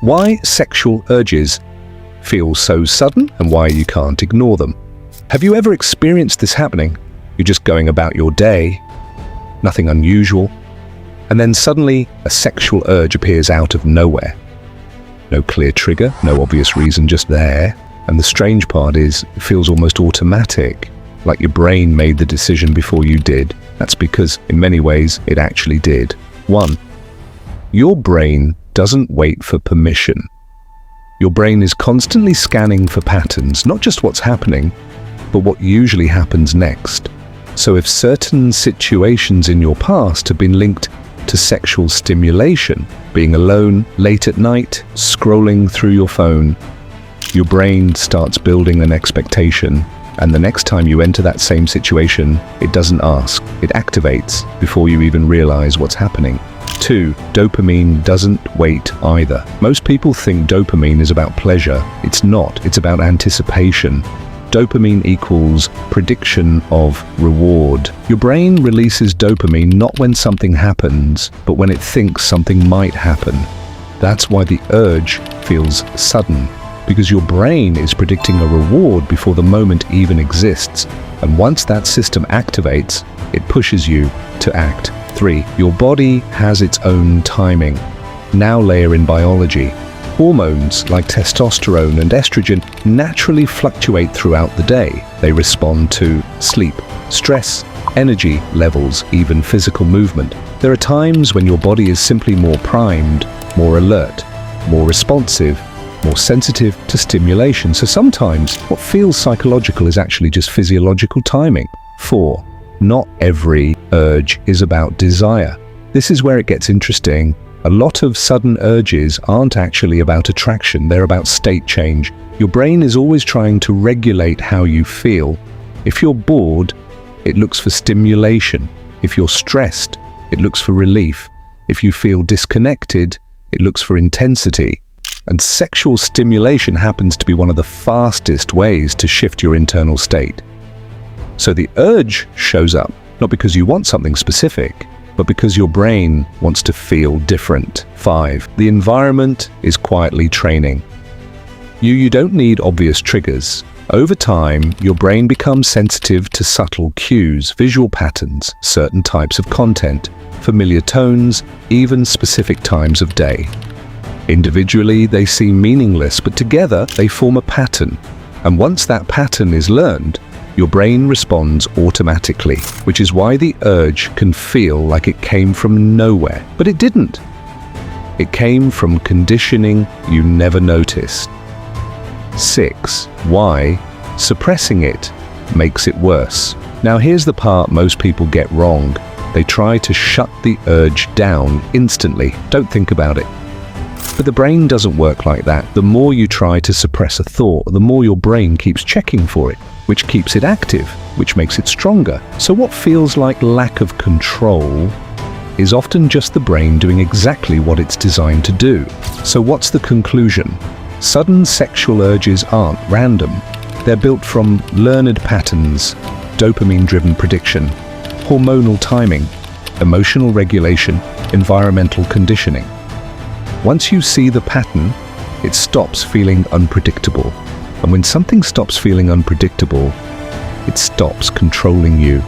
Why sexual urges feel so sudden and why you can't ignore them. Have you ever experienced this happening? You're just going about your day, nothing unusual, and then suddenly a sexual urge appears out of nowhere. No clear trigger, no obvious reason, just there. And the strange part is, it feels almost automatic, like your brain made the decision before you did. That's because, in many ways, it actually did. 1. Your brain doesn't wait for permission. Your brain is constantly scanning for patterns, not just what's happening, but what usually happens next. So if certain situations in your past have been linked to sexual stimulation, being alone late at night, scrolling through your phone, your brain starts building an expectation, and the next time you enter that same situation, it doesn't ask, it activates before you even realize what's happening. 2. Dopamine doesn't wait either. Most people think dopamine is about pleasure. It's not, it's about anticipation. Dopamine equals prediction of reward. Your brain releases dopamine not when something happens, but when it thinks something might happen. That's why the urge feels sudden, because your brain is predicting a reward before the moment even exists. And once that system activates, it pushes you to act. 3. Your body has its own timing. Now layer in biology. Hormones like testosterone and estrogen naturally fluctuate throughout the day. They respond to sleep, stress, energy levels, even physical movement. There are times when your body is simply more primed, more alert, more responsive, more sensitive to stimulation. So sometimes what feels psychological is actually just physiological timing. 4. Not every urge is about desire. This is where it gets interesting. A lot of sudden urges aren't actually about attraction, they're about state change. Your brain is always trying to regulate how you feel. If you're bored, it looks for stimulation. If you're stressed, it looks for relief. If you feel disconnected, it looks for intensity. And sexual stimulation happens to be one of the fastest ways to shift your internal state. So the urge shows up, not because you want something specific, but because your brain wants to feel different. 5. The environment is quietly training. You don't need obvious triggers. Over time, your brain becomes sensitive to subtle cues, visual patterns, certain types of content, familiar tones, even specific times of day. Individually, they seem meaningless, but together they form a pattern. And once that pattern is learned, your brain responds automatically, which is why the urge can feel like it came from nowhere. But it didn't. It came from conditioning you never noticed. 6. Why suppressing it makes it worse. Now here's the part most people get wrong. They try to shut the urge down instantly. Don't think about it. But the brain doesn't work like that. The more you try to suppress a thought, the more your brain keeps checking for it, which keeps it active, which makes it stronger. So what feels like lack of control is often just the brain doing exactly what it's designed to do. So what's the conclusion? Sudden sexual urges aren't random. They're built from learned patterns, dopamine-driven prediction, hormonal timing, emotional regulation, environmental conditioning. Once you see the pattern, it stops feeling unpredictable. And when something stops feeling unpredictable, it stops controlling you.